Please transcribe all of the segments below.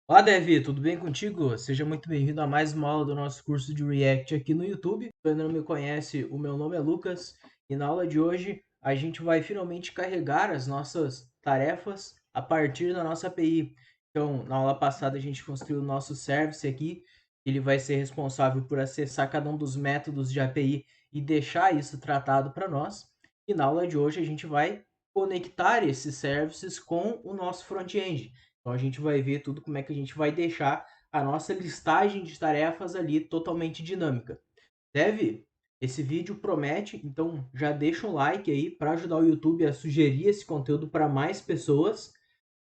Olá, Devi, tudo bem contigo? Seja muito bem-vindo a mais uma aula do nosso curso de React aqui no YouTube. Se ainda não me conhece, o meu nome é Lucas e na aula de hoje a gente vai finalmente carregar as nossas tarefas a partir da nossa API. Então, na aula passada a gente construiu o nosso service aqui, ele vai ser responsável por acessar cada um dos métodos de API e deixar isso tratado para nós. E na aula de hoje a gente vai conectar esses services com o nosso front-end. Então a gente vai ver tudo como é que a gente vai deixar a nossa listagem de tarefas ali totalmente dinâmica. Esse vídeo promete, então já deixa um like aí para ajudar o YouTube a sugerir esse conteúdo para mais pessoas.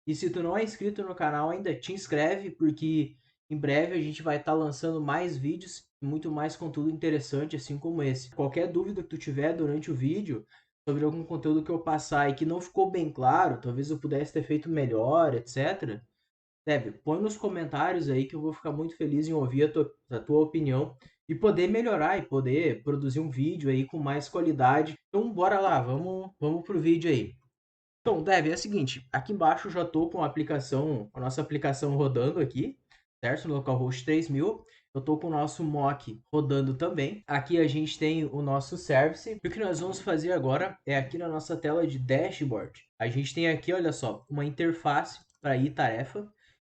E se tu não é inscrito no canal ainda, te inscreve, porque em breve a gente vai estar lançando mais vídeos e muito mais conteúdo interessante, assim como esse. Qualquer dúvida que tu tiver durante o vídeo, sobre algum conteúdo que eu passar e que não ficou bem claro, talvez eu pudesse ter feito melhor, etc. Põe nos comentários aí que eu vou ficar muito feliz em ouvir a tua opinião e poder melhorar e poder produzir um vídeo aí com mais qualidade. Então, bora lá, vamos pro vídeo aí. Então, é o seguinte, aqui embaixo eu já estou com a nossa aplicação rodando aqui, certo? No localhost 3000. Eu estou com o nosso mock rodando também. Aqui a gente tem o nosso service. E o que nós vamos fazer agora é aqui na nossa tela de dashboard. A gente tem aqui, olha só, uma interface para ir tarefa.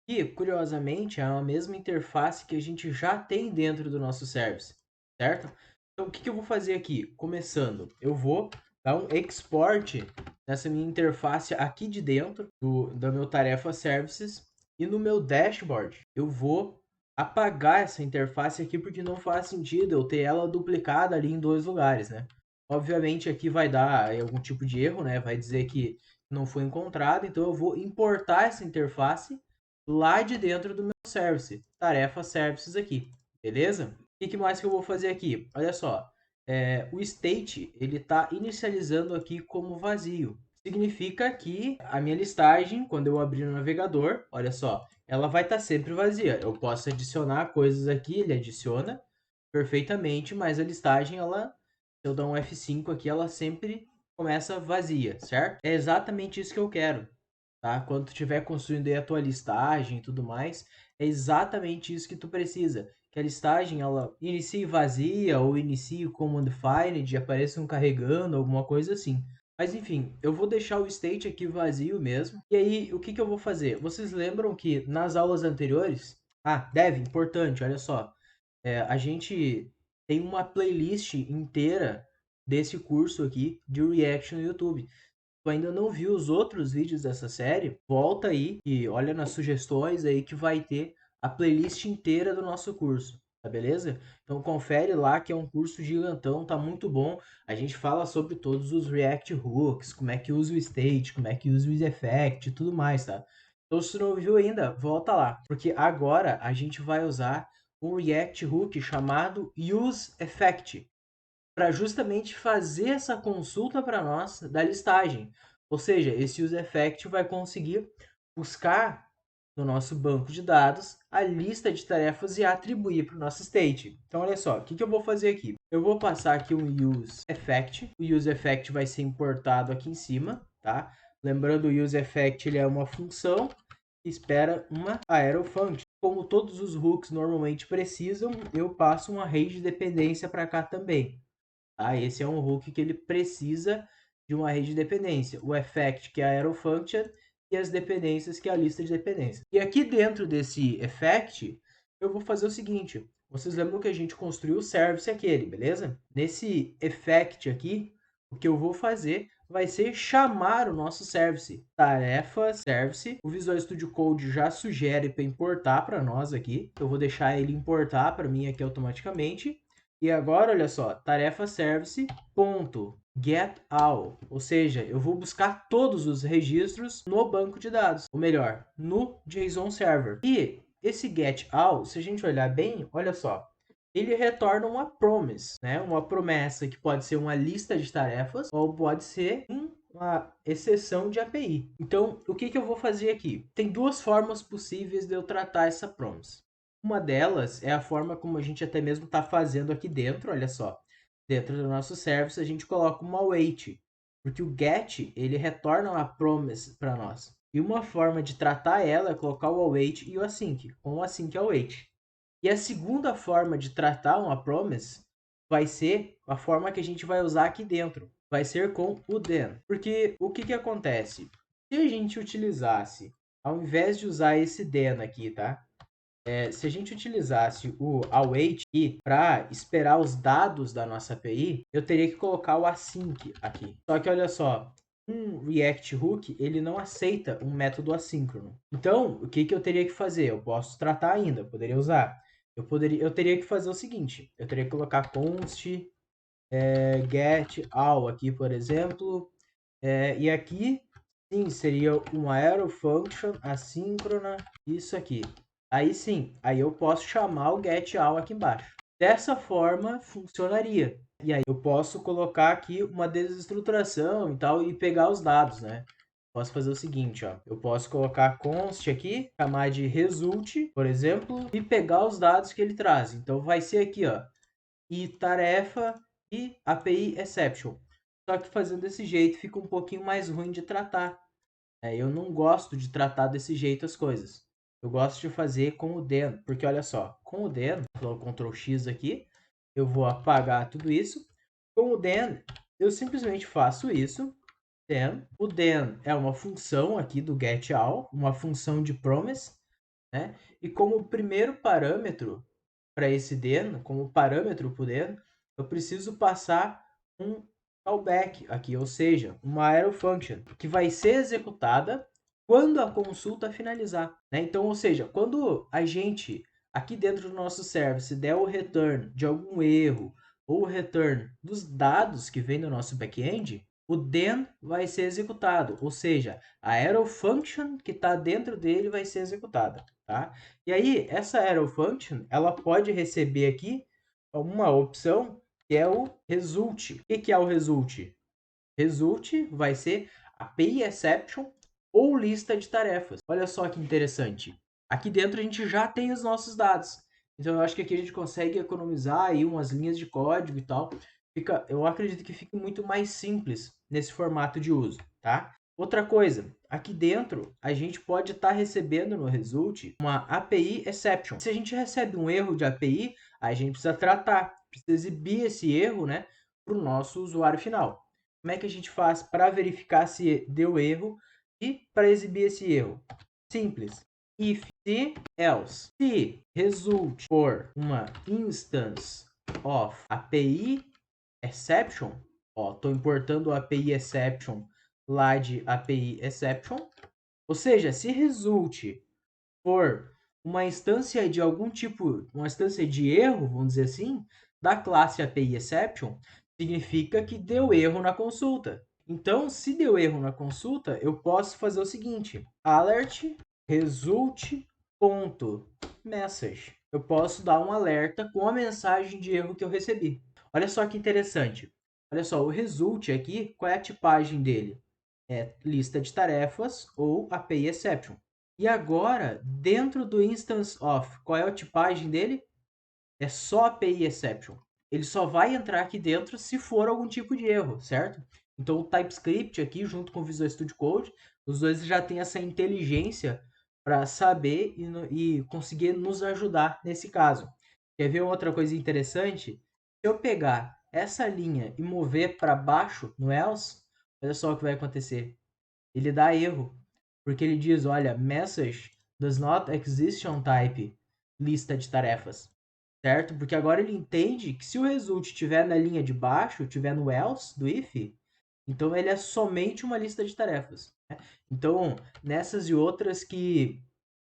E, curiosamente, é a mesma interface que a gente já tem dentro do nosso service, certo? Então, o que eu vou fazer aqui? Começando, eu vou dar um export nessa minha interface aqui de dentro da meu tarefa services e no meu dashboard eu vou apagar essa interface aqui porque não faz sentido eu ter ela duplicada ali em dois lugares, né? Obviamente aqui vai dar algum tipo de erro, né? Vai dizer que não foi encontrado, então eu vou importar essa interface lá de dentro do meu service, tarefa services aqui, beleza? O que mais que eu vou fazer aqui? Olha só, o state ele está inicializando aqui como vazio. Significa que a minha listagem, quando eu abrir no navegador, olha só, ela vai estar sempre vazia. Eu posso adicionar coisas aqui, ele adiciona perfeitamente, mas a listagem, se eu dar um F5 aqui, ela sempre começa vazia, certo? É exatamente isso que eu quero, tá? Quando tu estiver construindo aí a tua listagem e tudo mais, é exatamente isso que tu precisa. Que a listagem, ela inicie vazia ou inicie como undefined, apareçam carregando, alguma coisa assim. Mas enfim, eu vou deixar o state aqui vazio mesmo. E aí, o que eu vou fazer? Vocês lembram que nas aulas anteriores... importante, olha só. A gente tem uma playlist inteira desse curso aqui de React no YouTube. Tu ainda não viu os outros vídeos dessa série, volta aí e olha nas sugestões aí que vai ter a playlist inteira do nosso curso, tá beleza? Então confere lá que é um curso gigantão, tá muito bom. A gente fala sobre todos os React Hooks, como é que usa o state, como é que usa o effect e tudo mais, tá? Então se tu não viu ainda, volta lá, porque agora a gente vai usar um React Hook chamado useEffect para justamente fazer essa consulta para nós da listagem. Ou seja, esse useEffect vai conseguir buscar no nosso banco de dados a lista de tarefas e atribuir para o nosso state. Então, olha só, o que eu vou fazer aqui? Eu vou passar aqui um useEffect. O useEffect vai ser importado aqui em cima, tá? Lembrando, o useEffect ele é uma função que espera uma function. Como todos os hooks normalmente precisam, eu passo uma rede de dependência para cá também. Tá? Esse é um hook que ele precisa de uma rede de dependência. O effect, que é a arrow function, e as dependências, que é a lista de dependências. E aqui dentro desse effect, eu vou fazer o seguinte. Vocês lembram que a gente construiu o service aquele, beleza? Nesse effect aqui, o que eu vou fazer vai ser chamar o nosso service. Tarefa service. O Visual Studio Code já sugere para importar para nós aqui. Eu vou deixar ele importar para mim aqui automaticamente. E agora, olha só, tarefa service ponto get all, ou seja, eu vou buscar todos os registros no banco de dados, ou melhor, no JSON Server. E esse get all, se a gente olhar bem, olha só, ele retorna uma promise, né? Uma promessa que pode ser uma lista de tarefas ou pode ser uma exceção de API. Então, o que eu vou fazer aqui? Tem duas formas possíveis de eu tratar essa promise. Uma delas é a forma como a gente até mesmo está fazendo aqui dentro, olha só. Dentro do nosso service, a gente coloca uma await, porque o get, ele retorna uma promise para nós. E uma forma de tratar ela é colocar o await e o async, com o async e o await. E a segunda forma de tratar uma promise vai ser a forma que a gente vai usar aqui dentro. Vai ser com o then. Porque o que acontece? Se a gente utilizasse, ao invés de usar esse then aqui, tá? Se a gente utilizasse o await para esperar os dados da nossa API, eu teria que colocar o async aqui. Só que olha só, um React Hook, ele não aceita um método assíncrono. Então, o que eu teria que fazer? Eu posso tratar ainda, poderia usar. Eu teria que fazer o seguinte, eu teria que colocar const get all aqui, por exemplo, e aqui, sim, seria uma arrow function assíncrona, isso aqui. Aí sim, aí eu posso chamar o get all aqui embaixo. Dessa forma, funcionaria. E aí eu posso colocar aqui uma desestruturação e tal e pegar os dados, né? Posso fazer o seguinte, ó. Eu posso colocar const aqui, chamar de result, por exemplo, e pegar os dados que ele traz. Então vai ser aqui, ó, e tarefa e API exception. Só que fazendo desse jeito fica um pouquinho mais ruim de tratar. Eu não gosto de tratar desse jeito as coisas. Eu gosto de fazer com o then, porque olha só, com o then, vou dar o Ctrl X aqui, eu vou apagar tudo isso. Com o then, eu simplesmente faço isso. Then. O then é uma função aqui do getAll, uma função de promise, né? E como primeiro parâmetro para esse then, como parâmetro para o then, eu preciso passar um callback aqui, ou seja, uma arrow function, que vai ser executada quando a consulta finalizar, né? Então, ou seja, quando a gente, aqui dentro do nosso service, der o return de algum erro, ou o return dos dados que vem do nosso back-end, o then vai ser executado, ou seja, a arrow function que está dentro dele vai ser executada, tá? E aí, essa arrow function, ela pode receber aqui uma opção que é o result. O que é o result? Result vai ser API exception ou lista de tarefas. Olha só que interessante. Aqui dentro a gente já tem os nossos dados. Então eu acho que aqui a gente consegue economizar aí umas linhas de código e tal. Eu acredito que fique muito mais simples nesse formato de uso, tá? Outra coisa, aqui dentro a gente pode estar recebendo no result uma API exception. Se a gente recebe um erro de API, a gente precisa tratar, precisa exibir esse erro, né, para o nosso usuário final. Como é que a gente faz para verificar se deu erro e para exibir esse erro? Simples. If, se, else. Se result for uma instance of API exception, ó, estou importando o API exception lá de API exception, ou seja, se result for uma instância de algum tipo, uma instância de erro, vamos dizer assim, da classe API exception, significa que deu erro na consulta. Então, se deu erro na consulta, eu posso fazer o seguinte: alert result.message. Eu posso dar um alerta com a mensagem de erro que eu recebi. Olha só que interessante. Olha só, o result aqui, qual é a tipagem dele? É lista de tarefas ou API exception. E agora, dentro do instance of, qual é a tipagem dele? É só API exception. Ele só vai entrar aqui dentro se for algum tipo de erro, certo? Então o TypeScript aqui, junto com o Visual Studio Code, os dois já têm essa inteligência para saber e conseguir nos ajudar nesse caso. Quer ver outra coisa interessante? Se eu pegar essa linha e mover para baixo no else, olha só o que vai acontecer. Ele dá erro, porque ele diz, olha, message does not exist on type lista de tarefas, certo? Porque agora ele entende que se o result estiver na linha de baixo, estiver no else do if, então ele é somente uma lista de tarefas, né? Então, nessas e outras que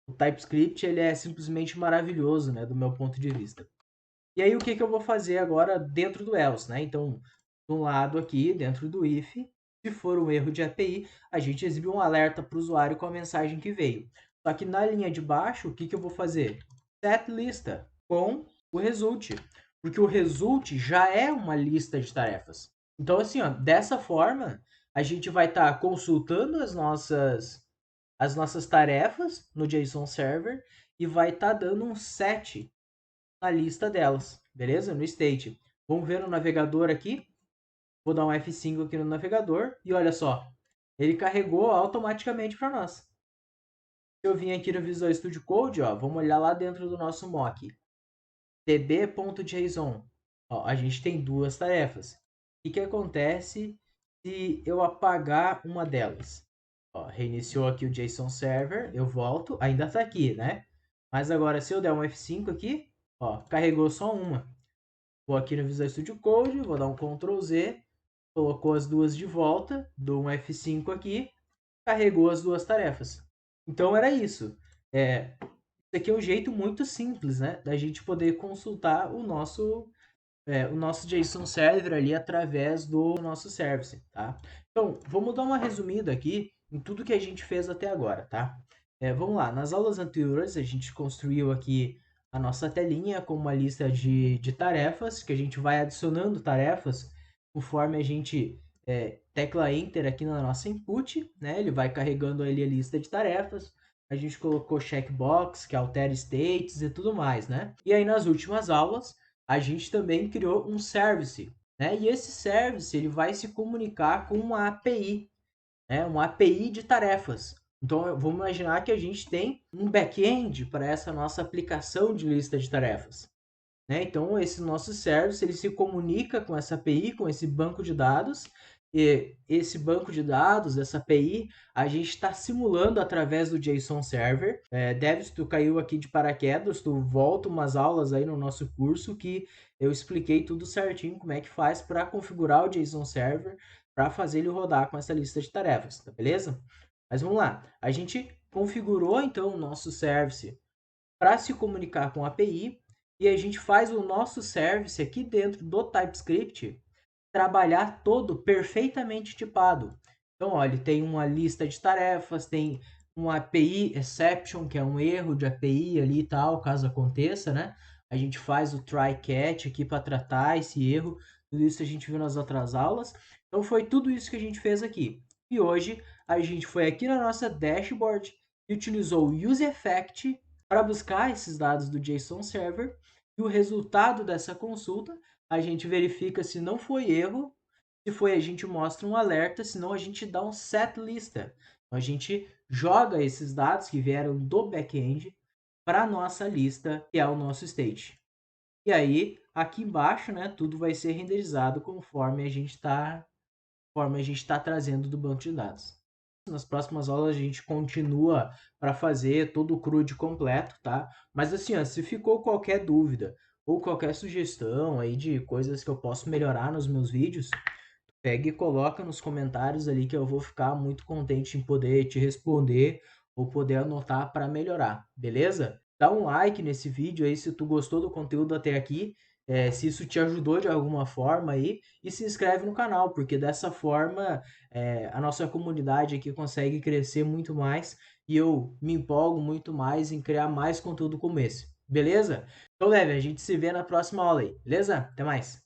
o TypeScript ele é simplesmente maravilhoso, né, do meu ponto de vista. E aí o que eu vou fazer agora dentro do else, né? Então, do lado aqui, dentro do if, se for um erro de API, a gente exibe um alerta para o usuário com a mensagem que veio. Só que na linha de baixo, o que eu vou fazer? Set lista com o result, porque o result já é uma lista de tarefas. Então, assim, ó, dessa forma, a gente vai estar consultando as nossas tarefas no JSON Server e vai estar dando um set na lista delas, beleza? No state. Vamos ver no navegador aqui. Vou dar um F5 aqui no navegador e olha só, ele carregou automaticamente para nós. Se eu vim aqui no Visual Studio Code, ó, vamos olhar lá dentro do nosso mock. db.json. Ó, a gente tem duas tarefas. O que acontece se eu apagar uma delas? Ó, reiniciou aqui o JSON Server, eu volto, ainda está aqui, né? Mas agora, se eu der um F5 aqui, ó, carregou só uma. Vou aqui no Visual Studio Code, vou dar um Ctrl Z, colocou as duas de volta, dou um F5 aqui, carregou as duas tarefas. Então era isso. Isso aqui é um jeito muito simples, né, da gente poder consultar o nosso JSON Server ali através do nosso service, tá? Então, vamos dar uma resumida aqui em tudo que a gente fez até agora, tá? Vamos lá, nas aulas anteriores a gente construiu aqui a nossa telinha com uma lista de tarefas, que a gente vai adicionando tarefas conforme a gente tecla Enter aqui na nossa input, né? Ele vai carregando ali a lista de tarefas. A gente colocou checkbox, que altera states e tudo mais, né? E aí nas últimas aulas a gente também criou um service, né? E esse service ele vai se comunicar com uma API, né? Uma API de tarefas. Então vamos imaginar que a gente tem um back-end para essa nossa aplicação de lista de tarefas, né? Então esse nosso service ele se comunica com essa API, com esse banco de dados. E esse banco de dados, essa API, a gente está simulando através do JSON Server. Deve, se tu caiu aqui de paraquedas, tu volta umas aulas aí no nosso curso que eu expliquei tudo certinho como é que faz para configurar o JSON Server para fazer ele rodar com essa lista de tarefas, tá beleza? Mas vamos lá, a gente configurou então o nosso service para se comunicar com a API e a gente faz o nosso service aqui dentro do TypeScript trabalhar todo perfeitamente tipado. Então, ó, ele tem uma lista de tarefas, tem uma API exception, que é um erro de API ali e tal, caso aconteça, né? A gente faz o try catch aqui para tratar esse erro. Tudo isso a gente viu nas outras aulas. Então, foi tudo isso que a gente fez aqui. E hoje a gente foi aqui na nossa dashboard e utilizou o useEffect para buscar esses dados do JSON Server e o resultado dessa consulta a gente verifica se não foi erro, se foi a gente mostra um alerta, senão a gente dá um set lista. Então, a gente joga esses dados que vieram do back-end para a nossa lista, que é o nosso state. E aí, aqui embaixo, né, tudo vai ser renderizado conforme a gente está trazendo do banco de dados. Nas próximas aulas a gente continua para fazer todo o CRUD completo, tá? Mas assim, ó, se ficou qualquer dúvida ou qualquer sugestão aí de coisas que eu posso melhorar nos meus vídeos, pega e coloca nos comentários ali que eu vou ficar muito contente em poder te responder ou poder anotar para melhorar, beleza? Dá um like nesse vídeo aí se tu gostou do conteúdo até aqui, se isso te ajudou de alguma forma aí, e se inscreve no canal, porque dessa forma a nossa comunidade aqui consegue crescer muito mais e eu me empolgo muito mais em criar mais conteúdo como esse, beleza? Então, Leve, a gente se vê na próxima aula aí, beleza? Até mais!